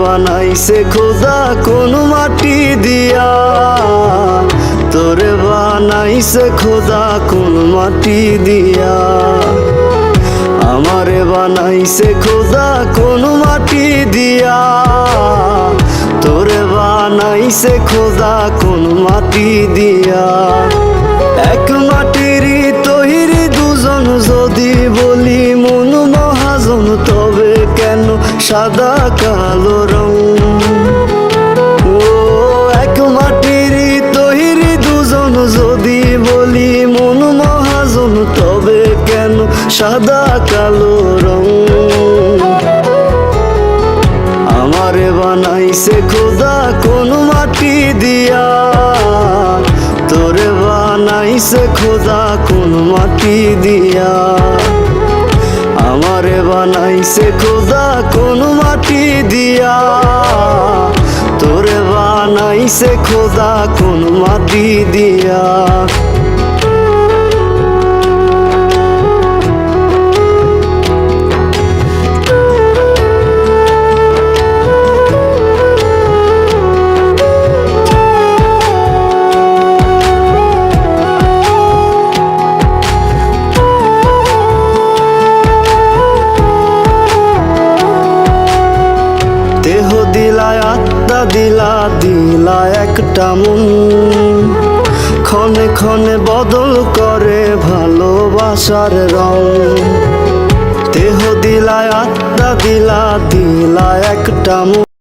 বানাইছে খোদা কোন মাটি দিয়া, তোরে বানাইছে খোদা কোন মাটি দিয়া। আমারে বানাইছে খোদা কোন মাটি দিয়া, তোরে বানাইছে খোদা কোন মাটি দিয়া। এক মাটিরই তৈরি দুজন, যদি বলি মন মহাজন, তবে কেন সাদা কালো রং? ও এক মাটিরই তৈরি দুজন, যদি বলি মন মহাজন, তবে কেন সাদা কালো রং? আমারে বানাইছে খোদা কোন মাটি দিয়া, তোরে বানাইছে খোদা কোন মাটি দিয়া। আমারে বানাইছে খোদা কোন মাটি দিয়া, তোরে বানাইছে খোদা কোন মাটি দিয়া। দেহ দিলায় আত্মা দিলা, দিলা একটা মন, ক্ষণে ক্ষণে বদল করে ভালোবাসার রং। দেহ দিলায় আত্মা দিলা, দিলা একটা মন।